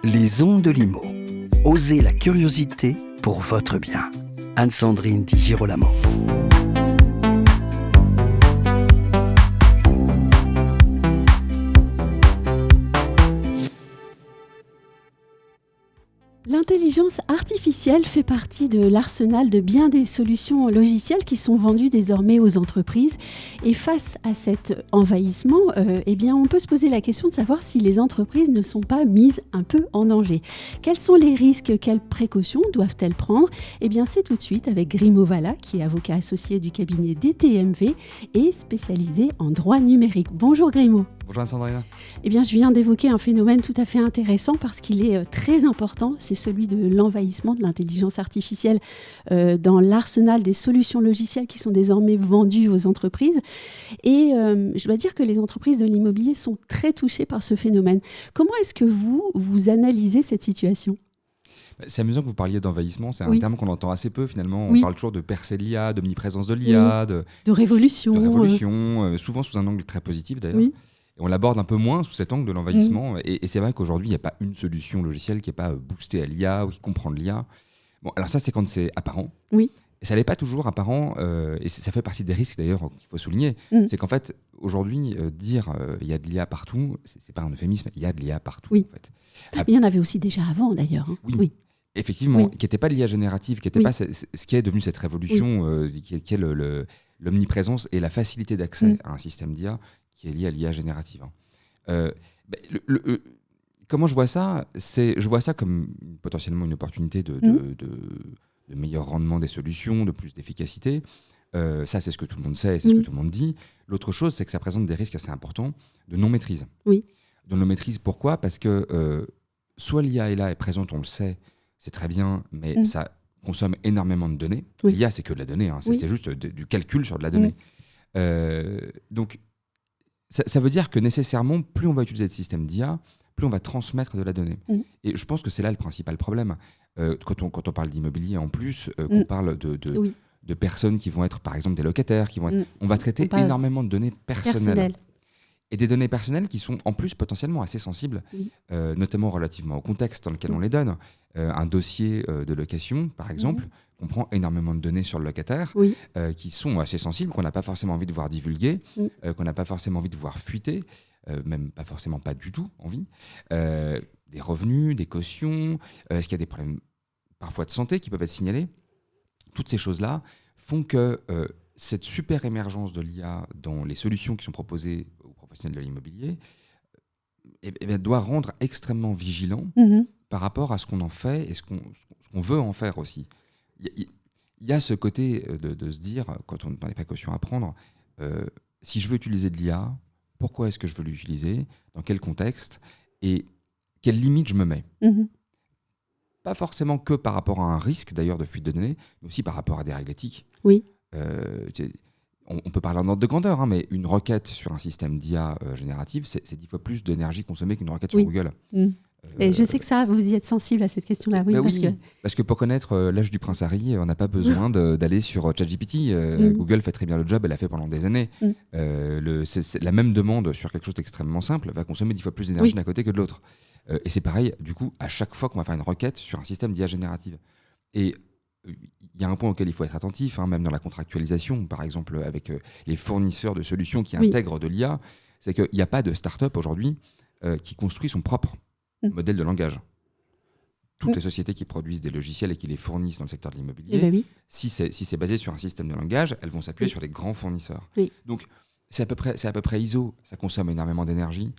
Les ondes de l'IMO. Osez la curiosité pour votre bien. Anne-Sandrine Di Girolamo. L'intelligence artificielle fait partie de l'arsenal de bien des solutions logicielles qui sont vendues désormais aux entreprises. Et face à cet envahissement, on peut se poser la question de savoir si les entreprises ne sont pas mises un peu en danger. Quels sont les risques? Quelles précautions doivent-elles prendre? C'est tout de suite avec Grimaud Vallat, qui est avocat associé du cabinet DTMV et spécialisé en droit numérique. Bonjour Grimaud. Bonjour Anne-Sandrine. Je viens d'évoquer un phénomène tout à fait intéressant parce qu'il est très important, c'est celui de l'envahissement de l'intelligence artificielle dans l'arsenal des solutions logicielles qui sont désormais vendues aux entreprises. Et je dois dire que les entreprises de l'immobilier sont très touchées par ce phénomène. Comment est-ce que vous analysez cette situation ? C'est amusant que vous parliez d'envahissement, c'est un terme qu'on entend assez peu finalement. Oui. On parle toujours de percée de l'IA, d'omniprésence de l'IA, de révolution. Souvent sous un angle très positif d'ailleurs. Oui. Et on l'aborde un peu moins sous cet angle de l'envahissement. Et c'est vrai qu'aujourd'hui, il n'y a pas une solution logicielle qui n'est pas boostée à l'IA ou qui comprend de l'IA. Bon, alors ça, c'est quand c'est apparent. Oui. Et ça n'est pas toujours apparent. Et ça fait partie des risques d'ailleurs qu'il faut souligner. C'est qu'en fait, aujourd'hui, dire il y a de l'IA partout, c'est pas un euphémisme, il y a de l'IA partout. Oui. En fait. Mais il y en avait aussi déjà avant d'ailleurs. Oui. Effectivement, qui n'était pas de l'IA générative, qui n'était pas ce qui est devenu cette révolution, qui est l'omniprésence et la facilité d'accès à un système d'IA qui est lié à l'IA générative. Comment je vois ça ? Je vois ça comme potentiellement une opportunité de meilleur rendement des solutions, de plus d'efficacité. Ça, c'est ce que tout le monde sait, c'est ce que tout le monde dit. L'autre chose, c'est que ça présente des risques assez importants de non-maîtrise. Oui. De non-maîtrise, pourquoi ? Parce que soit l'IA est là, est présente, on le sait, c'est très bien, mais ça consomme énormément de données. Oui. L'IA, c'est que de la donnée, c'est juste du calcul sur de la donnée. Donc, ça veut dire que nécessairement, plus on va utiliser de systèmes d'IA, plus on va transmettre de la donnée. Et je pense que c'est là le principal problème. Quand on parle d'immobilier en plus, qu'on parle de personnes qui vont être, par exemple, des locataires, on va traiter énormément de données personnelles. Et des données personnelles qui sont en plus potentiellement assez sensibles, notamment relativement au contexte dans lequel on les donne. Un dossier de location, par exemple, comprend énormément de données sur le locataire qui sont assez sensibles, qu'on n'a pas forcément envie de voir divulguer, qu'on n'a pas forcément envie de voir fuiter, même pas forcément pas du tout envie. Des revenus, des cautions, est-ce qu'il y a des problèmes parfois de santé qui peuvent être signalés ? Toutes ces choses-là font que cette super émergence de l'IA dans les solutions qui sont proposées aux professionnels de l'immobilier doit rendre extrêmement vigilant par rapport à ce qu'on en fait et ce qu'on veut en faire aussi. Il y a ce côté de se dire, quand on a des précautions à prendre, si je veux utiliser de l'IA, pourquoi est-ce que je veux l'utiliser, dans quel contexte et quelles limites je me mets. Pas forcément que par rapport à un risque d'ailleurs de fuite de données, mais aussi par rapport à des règles éthiques. Oui. On peut parler en ordre de grandeur, mais une requête sur un système d'IA générative, c'est 10 fois plus d'énergie consommée qu'une requête sur Google. Et je sais que ça, vous y êtes sensible à cette question-là. Parce que pour connaître l'âge du prince Harry, on n'a pas besoin d'aller sur ChatGPT. Google fait très bien le job, elle l'a fait pendant des années. C'est la même demande sur quelque chose d'extrêmement simple va consommer 10 fois plus d'énergie d'un côté que de l'autre. Et c'est pareil, du coup, à chaque fois qu'on va faire une requête sur un système d'IA générative. Et il y a un point auquel il faut être attentif, même dans la contractualisation, par exemple avec les fournisseurs de solutions qui intègrent de l'IA, c'est qu'il n'y a pas de start-up aujourd'hui qui construit son propre modèle de langage. Toutes les sociétés qui produisent des logiciels et qui les fournissent dans le secteur de l'immobilier, si c'est basé sur un système de langage, elles vont s'appuyer sur des grands fournisseurs. Donc, c'est à peu près ISO, ça consomme énormément d'énergie,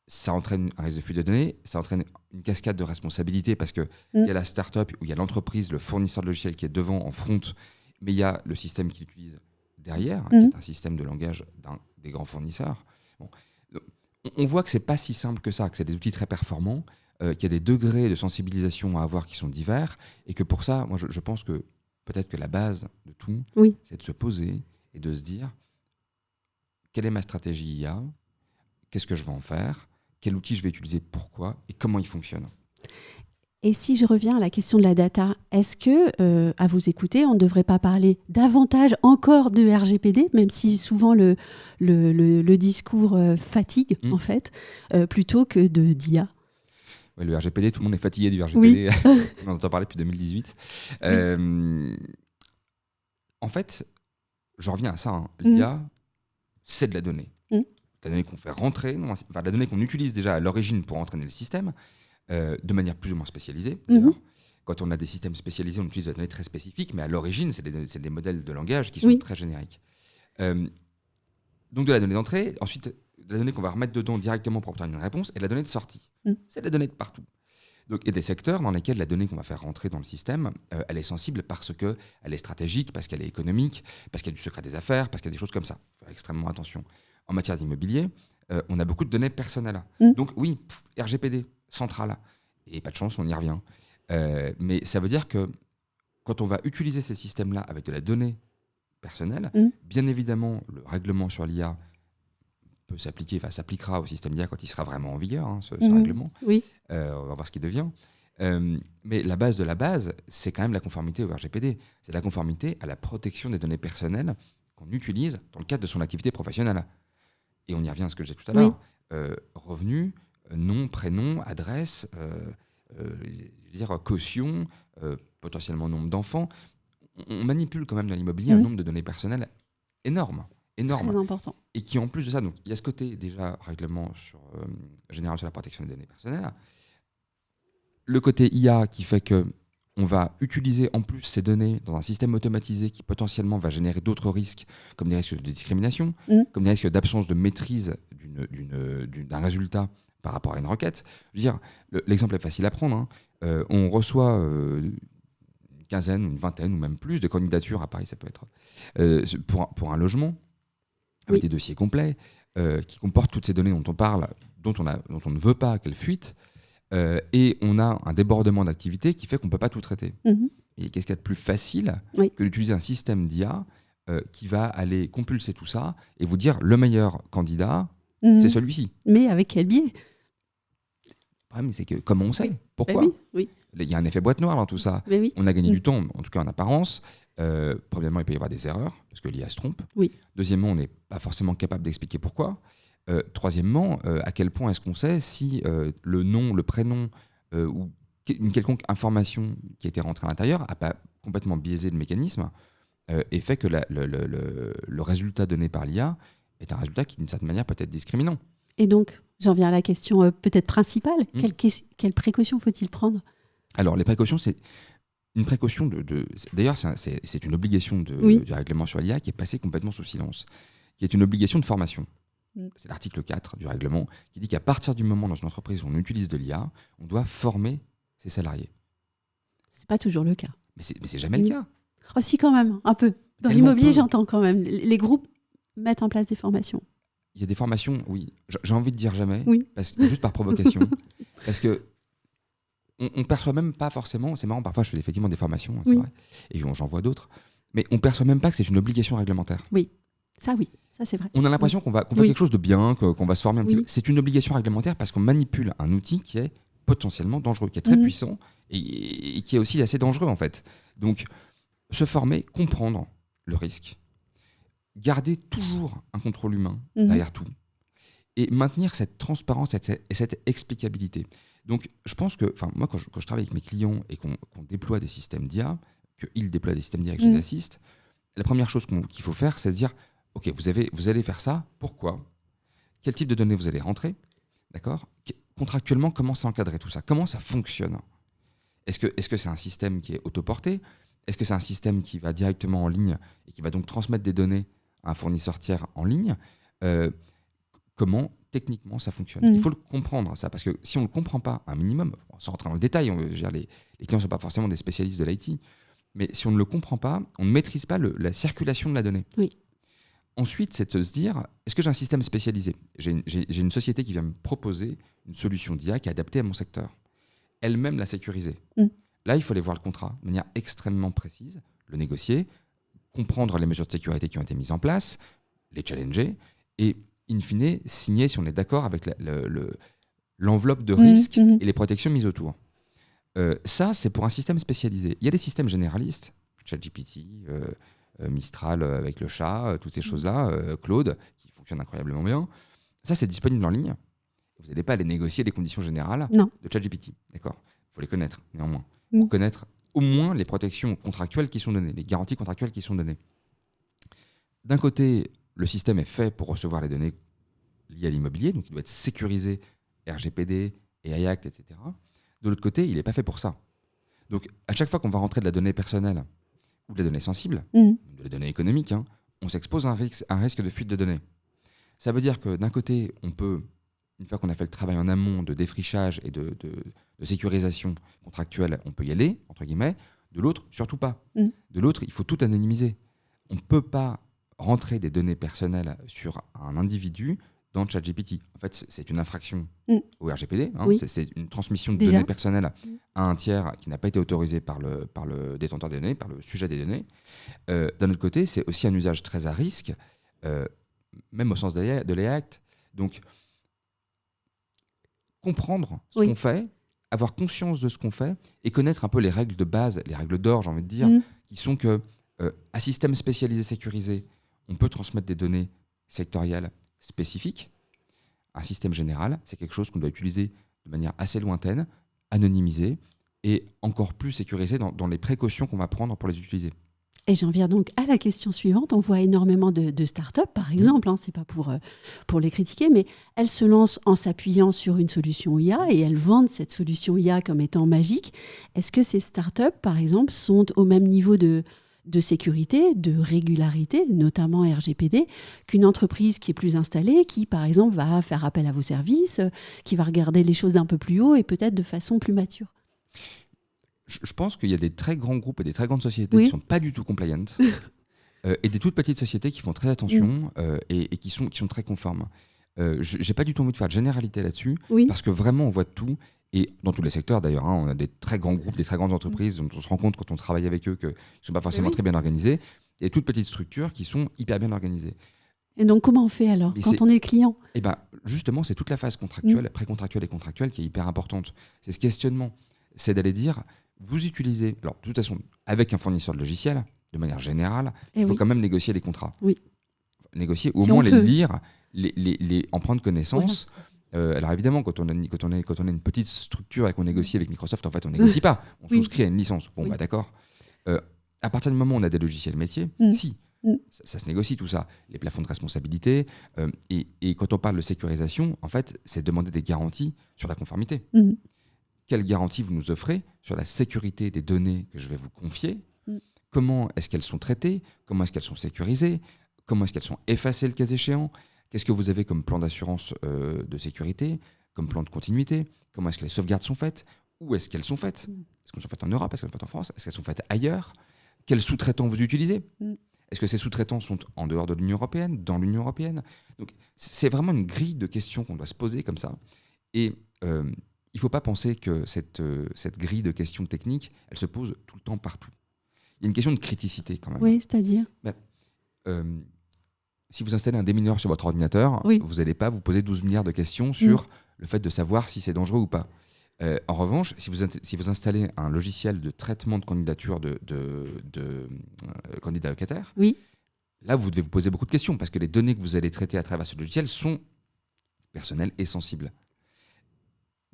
ça entraîne un risque de fuite de données, ça entraîne une cascade de responsabilités parce qu'il y a la start-up, où il y a l'entreprise, le fournisseur de logiciels qui est devant, en front, mais il y a le système qu'il utilise derrière, qui est un système de langage des grands fournisseurs. On voit que c'est pas si simple que ça, que c'est des outils très performants, qu'il y a des degrés de sensibilisation à avoir qui sont divers, et que pour ça, moi je pense que peut-être que la base de tout, c'est de se poser et de se dire quelle est ma stratégie IA, qu'est-ce que je vais en faire, quel outil je vais utiliser, pourquoi, et comment il fonctionne. Et si je reviens à la question de la data, est-ce que, à vous écouter, on ne devrait pas parler davantage encore de RGPD, même si souvent le discours fatigue, en fait, plutôt que d'IA ? Ouais, le RGPD, tout le monde est fatigué du RGPD. Oui. On en entend parler depuis 2018. En fait, je reviens à ça. Hein. L'IA, c'est de la donnée. La donnée qu'on fait rentrer, la donnée qu'on utilise déjà à l'origine pour entraîner le système, de manière plus ou moins spécialisée. Quand on a des systèmes spécialisés, on utilise des données très spécifiques, mais à l'origine, c'est des modèles de langage qui sont très génériques. Donc de la donnée d'entrée, ensuite de la donnée qu'on va remettre dedans directement pour obtenir une réponse, et de la donnée de sortie. C'est de la donnée de partout. Donc il y a des secteurs dans lesquels la donnée qu'on va faire rentrer dans le système, elle est sensible parce qu'elle est stratégique, parce qu'elle est économique, parce qu'il y a du secret des affaires, parce qu'il y a des choses comme ça. Il faut faire extrêmement attention. En matière d'immobilier, on a beaucoup de données personnelles. Donc oui, RGPD, central. Et pas de chance, on y revient. Mais ça veut dire que quand on va utiliser ces systèmes-là avec de la donnée personnelle, bien évidemment, le règlement sur l'IA peut s'appliquer, s'appliquera au système d'IA quand il sera vraiment en vigueur, ce règlement. Oui. On va voir ce qu'il devient. Mais la base de la base, c'est quand même la conformité au RGPD. C'est la conformité à la protection des données personnelles qu'on utilise dans le cadre de son activité professionnelle. Et on y revient à ce que j'ai dit tout à l'heure. Revenus, nom, prénom, adresse, caution, potentiellement nombre d'enfants. On manipule quand même dans l'immobilier un nombre de données personnelles énorme. Très important. Et qui en plus de ça, donc il y a ce côté déjà règlement général sur la protection des données personnelles, le côté IA qui fait que on va utiliser en plus ces données dans un système automatisé qui potentiellement va générer d'autres risques, comme des risques de discrimination, comme des risques d'absence de maîtrise d'un résultat par rapport à une requête. Je veux dire, l'exemple est facile à prendre. On reçoit une quinzaine, une vingtaine ou même plus de candidatures à Paris, ça peut être, pour un logement, avec des dossiers complets, qui comportent toutes ces données dont on parle, dont on ne veut pas qu'elles fuitent. Et on a un débordement d'activités qui fait qu'on ne peut pas tout traiter. Et qu'est-ce qu'il y a de plus facile que d'utiliser un système d'IA qui va aller compulser tout ça et vous dire le meilleur candidat, c'est celui-ci. Mais avec quel biais ? Le problème, c'est que comment on sait ? Pourquoi ? Il y a un effet boîte noire dans tout ça. On a gagné du temps, en tout cas en apparence. Premièrement, il peut y avoir des erreurs, parce que l'IA se trompe. Deuxièmement, on n'est pas forcément capable d'expliquer pourquoi. Troisièmement, à quel point est-ce qu'on sait si le nom, le prénom ou une quelconque information qui a été rentrée à l'intérieur n'a pas complètement biaisé le mécanisme et fait que le résultat donné par l'IA est un résultat qui, d'une certaine manière, peut être discriminant. Et donc, j'en viens à la question peut-être principale. Quelles précautions faut-il prendre ? Alors, les précautions, c'est une précaution d'ailleurs, c'est une obligation du règlement sur l'IA qui est passée complètement sous silence, qui est une obligation de formation. C'est l'article 4 du règlement qui dit qu'à partir du moment dans une entreprise où on utilise de l'IA, on doit former ses salariés. C'est pas toujours le cas. Mais c'est jamais le cas. Oh si, quand même, un peu. Dans l'immobilier, j'entends quand même. Les groupes mettent en place des formations. Il y a des formations, oui. J'ai envie de dire jamais, parce que, juste par provocation. Parce que on perçoit même pas forcément, c'est marrant, parfois je fais effectivement des formations, c'est vrai, et j'en vois d'autres, mais on perçoit même pas que c'est une obligation réglementaire. Oui, ça c'est vrai. On a l'impression qu'on fait quelque chose de bien, qu'on va se former un petit peu. C'est une obligation réglementaire parce qu'on manipule un outil qui est potentiellement dangereux, qui est très puissant et qui est aussi assez dangereux en fait. Donc, se former, comprendre le risque, garder toujours un contrôle humain derrière tout et maintenir cette transparence et cette explicabilité. Donc, je pense que, moi, quand je travaille avec mes clients et qu'on déploie des systèmes d'IA, qu'ils déploient des systèmes d'IA et que je les assiste, la première chose qu'il faut faire, c'est se dire OK, vous allez faire ça, pourquoi ? Quel type de données vous allez rentrer ? D'accord ? Contractuellement, comment c'est encadré tout ça ? Comment ça fonctionne ? Est-ce que c'est un système qui est autoporté ? Est-ce que c'est un système qui va directement en ligne et qui va donc transmettre des données à un fournisseur tiers en ligne ? Comment techniquement ça fonctionne ? Il faut le comprendre ça, parce que si on ne le comprend pas un minimum, sans rentrer dans le détail, les clients ne sont pas forcément des spécialistes de l'IT, mais si on ne le comprend pas, on ne maîtrise pas la circulation de la donnée. Ensuite, c'est de se dire, est-ce que j'ai un système spécialisé ? J'ai une société qui vient me proposer une solution d'IA qui est adaptée à mon secteur. Elle-même l'a sécurisée. Là, il faut aller voir le contrat de manière extrêmement précise, le négocier, comprendre les mesures de sécurité qui ont été mises en place, les challenger, et in fine, signer si on est d'accord avec l'enveloppe de risque et les protections mises autour. Ça, c'est pour un système spécialisé. Il y a des systèmes généralistes, ChatGPT, Mistral avec le chat, toutes ces choses-là, Claude, qui fonctionnent incroyablement bien. Ça, c'est disponible en ligne. vous n'allez pas aller négocier les conditions générales de ChatGPT. D'accord ? Il faut les connaître, néanmoins. Pour connaître au moins les protections contractuelles qui sont données, les garanties contractuelles qui sont données. D'un côté, le système est fait pour recevoir les données liées à l'immobilier, donc il doit être sécurisé, RGPD, AI Act, etc. De l'autre côté, il n'est pas fait pour ça. Donc, à chaque fois qu'on va rentrer de la donnée personnelle ou de la donnée sensible, de la donnée économique, on s'expose à un risque de fuite de données. Ça veut dire que d'un côté, on peut, une fois qu'on a fait le travail en amont de défrichage et de sécurisation contractuelle, on peut y aller, entre guillemets. De l'autre, surtout pas. De l'autre, il faut tout anonymiser. On ne peut pas rentrer des données personnelles sur un individu dans ChatGPT. En fait, c'est une infraction au RGPD. C'est une transmission de données personnelles à un tiers qui n'a pas été autorisé par le détenteur des données, par le sujet des données. D'un autre côté, c'est aussi un usage très à risque, même au sens de l'AI Act. Donc, comprendre ce qu'on fait, avoir conscience de ce qu'on fait et connaître un peu les règles de base, les règles d'or, j'ai envie de dire, qui sont que à système spécialisé sécurisé, on peut transmettre des données sectorielles spécifiques. Un système général, c'est quelque chose qu'on doit utiliser de manière assez lointaine, anonymisée et encore plus sécurisée dans les précautions qu'on va prendre pour les utiliser. Et j'en viens donc à la question suivante. On voit énormément de startups, par exemple, c'est pas pour les critiquer, mais elles se lancent en s'appuyant sur une solution IA et elles vendent cette solution IA comme étant magique. Est-ce que ces startups, par exemple, sont au même niveau de sécurité, de régularité, notamment RGPD, qu'une entreprise qui est plus installée, qui, par exemple, va faire appel à vos services, qui va regarder les choses d'un peu plus haut et peut-être de façon plus mature? Je pense qu'il y a des très grands groupes et des très grandes sociétés qui ne sont pas du tout compliant et des toutes petites sociétés qui font très attention et qui sont très conformes. Je n'ai pas du tout envie de faire de généralité là-dessus parce que vraiment on voit de tout et dans tous les secteurs d'ailleurs. On a des très grands groupes, des très grandes entreprises dont on se rend compte quand on travaille avec eux qu'ils ne sont pas forcément très bien organisés et toutes petites structures qui sont hyper bien organisées. Et donc comment on fait alors quand on est client? Justement, c'est toute la phase contractuelle, précontractuelle et contractuelle qui est hyper importante. C'est ce questionnement, c'est d'aller dire... Vous utilisez, alors de toute façon, avec un fournisseur de logiciels, de manière générale, il faut quand même négocier les contrats. Négocier, ou au moins les lire, en prendre connaissance. Alors évidemment, quand on est une petite structure et qu'on négocie avec Microsoft, en fait, on ne négocie pas. On souscrit à une licence. D'accord. À partir du moment où on a des logiciels métiers, ça se négocie tout ça. Les plafonds de responsabilité. Et quand on parle de sécurisation, en fait, c'est demander des garanties sur la conformité. Quelles garanties vous nous offrez sur la sécurité des données que je vais vous confier? Comment est-ce qu'elles sont traitées? Comment est-ce qu'elles sont sécurisées? Comment est-ce qu'elles sont effacées le cas échéant? Qu'est-ce que vous avez comme plan d'assurance de sécurité? Comme plan de continuité? Comment est-ce que les sauvegardes sont faites? Où est-ce qu'elles sont faites? Est-ce qu'elles sont faites en Europe? Est-ce qu'elles sont faites en France? Est-ce qu'elles sont faites ailleurs? Quels sous-traitants vous utilisez? Est-ce que ces sous-traitants sont en dehors de l'Union européenne? Dans l'Union européenne? Donc, c'est vraiment une grille de questions qu'on doit se poser comme ça. Et... il ne faut pas penser que cette grille de questions techniques, elle se pose tout le temps partout. Il y a une question de criticité quand même. Oui, c'est-à-dire si vous installez un démineur sur votre ordinateur, vous n'allez pas vous poser 12 milliards de questions sur le fait de savoir si c'est dangereux ou pas. En revanche, si vous installez un logiciel de traitement de candidature de candidats locataires, là, vous devez vous poser beaucoup de questions parce que les données que vous allez traiter à travers ce logiciel sont personnelles et sensibles.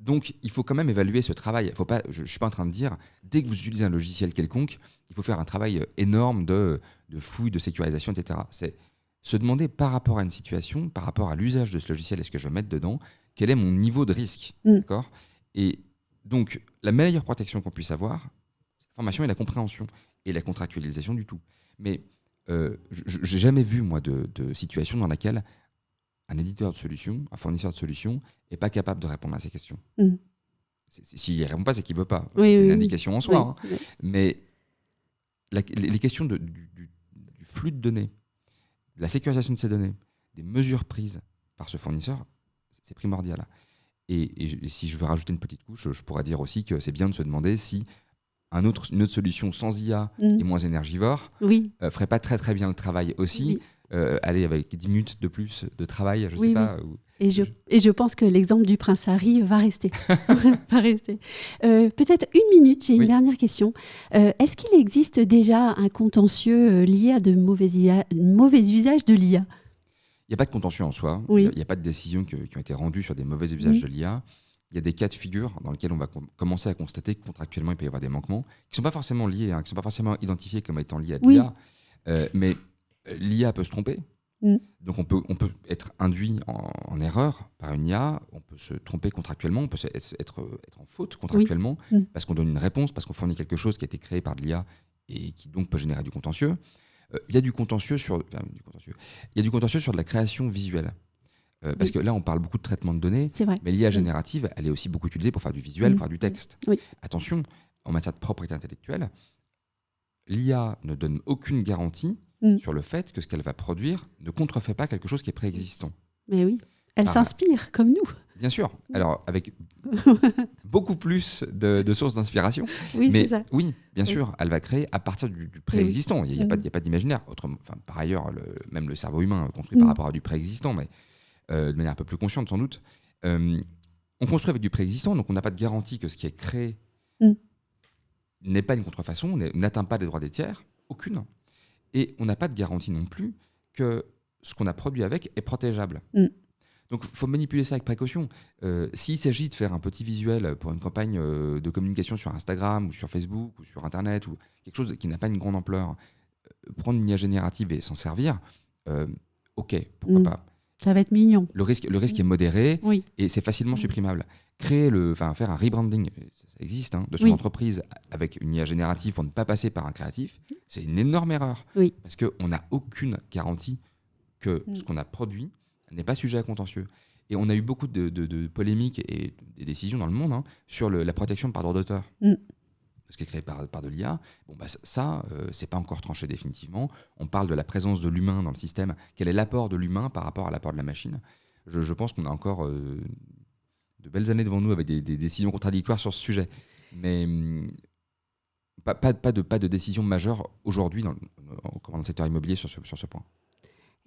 Donc, il faut quand même évaluer ce travail. Je ne suis pas en train de dire, dès que vous utilisez un logiciel quelconque, il faut faire un travail énorme de fouille, de sécurisation, etc. C'est se demander par rapport à une situation, par rapport à l'usage de ce logiciel, est-ce que je vais mettre dedans, quel est mon niveau de risque, d'accord? Et donc, la meilleure protection qu'on puisse avoir, c'est la formation et la compréhension et la contractualisation du tout. Mais je n'ai jamais vu, moi, de situation dans laquelle un éditeur de solutions, un fournisseur de solutions n'est pas capable de répondre à ces questions. S'il ne répond pas, c'est qu'il ne veut pas. C'est une indication en soi. Mais les questions du flux de données, de la sécurisation de ces données, des mesures prises par ce fournisseur, c'est primordial. Et si je veux rajouter une petite couche, je pourrais dire aussi que c'est bien de se demander si une autre solution sans IA et moins énergivore ferait pas très très bien le travail aussi. Aller avec 10 minutes de plus de travail, je ne sais pas. Et je pense que l'exemple du prince Harry va rester. Peut-être une minute, j'ai une dernière question. Est-ce qu'il existe déjà un contentieux lié à de mauvais usages de l'IA? n'y a pas de contentieux en soi. Oui. Il n'y a pas de décisions qui ont été rendues sur des mauvais usages Oui. de l'IA. Il y a des cas de figure dans lesquels on va commencer à constater que contractuellement, il peut y avoir des manquements qui ne sont pas forcément liés, qui ne sont pas forcément identifiés comme étant liés à de Oui. l'IA. Mais l'IA peut se tromper. Donc on peut être induit en erreur par une IA, on peut se tromper contractuellement, on peut être en faute contractuellement parce qu'on donne une réponse, parce qu'on fournit quelque chose qui a été créé par de l'IA et qui donc peut générer du contentieux. Il y a du contentieux sur de la création visuelle. Parce que là, on parle beaucoup de traitement de données, c'est vrai. Mais l'IA générative, elle est aussi beaucoup utilisée pour faire du visuel, pour faire du texte. Oui. Attention, en matière de propriété intellectuelle, l'IA ne donne aucune garantie sur le fait que ce qu'elle va produire ne contrefait pas quelque chose qui est préexistant. Mais oui, elle s'inspire comme nous. Bien sûr, alors avec beaucoup plus de sources d'inspiration. Oui, mais c'est ça. Oui, bien sûr, elle va créer à partir du préexistant. Il n'y a pas d'imaginaire. Par ailleurs, même le cerveau humain construit par rapport à du préexistant, mais de manière un peu plus consciente sans doute. On construit avec du préexistant, donc on n'a pas de garantie que ce qui est créé n'est pas une contrefaçon, n'atteint pas les droits des tiers, aucune. Et on n'a pas de garantie non plus que ce qu'on a produit avec est protégeable. Donc il faut manipuler ça avec précaution. S'il s'agit de faire un petit visuel pour une campagne de communication sur Instagram ou sur Facebook ou sur Internet ou quelque chose qui n'a pas une grande ampleur, prendre une IA générative et s'en servir, ok, pourquoi pas. Ça va être mignon. Le risque est modéré et c'est facilement supprimable. Faire un rebranding, ça existe, de son entreprise avec une IA générative pour ne pas passer par un créatif, c'est une énorme erreur. Parce qu'on n'a aucune garantie que ce qu'on a produit n'est pas sujet à contentieux. Et on a eu beaucoup de polémiques et des décisions dans le monde sur la protection par droit d'auteur. Ce qui est créé par de l'IA, c'est pas encore tranché définitivement. On parle de la présence de l'humain dans le système. Quel est l'apport de l'humain par rapport à l'apport de la machine ? Je pense qu'on a encore de belles années devant nous avec des décisions contradictoires sur ce sujet. Mais pas de décision majeure aujourd'hui dans le secteur immobilier sur ce point.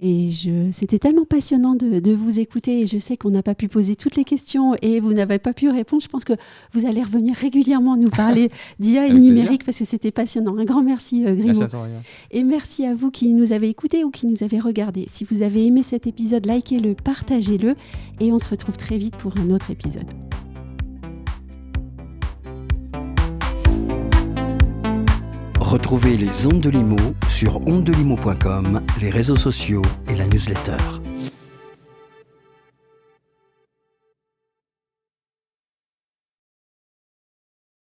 Et c'était tellement passionnant de vous écouter et je sais qu'on n'a pas pu poser toutes les questions et vous n'avez pas pu répondre. Je pense que vous allez revenir régulièrement nous parler d'IA et numérique parce que c'était passionnant. Un grand merci Grimaud. Merci à toi, Aurélien. Et merci à vous qui nous avez écoutés ou qui nous avez regardés. Si vous avez aimé cet épisode, likez-le, partagez-le et on se retrouve très vite pour un autre épisode. Retrouvez les Ondes de Limo sur ondedelimo.com, les réseaux sociaux et la newsletter.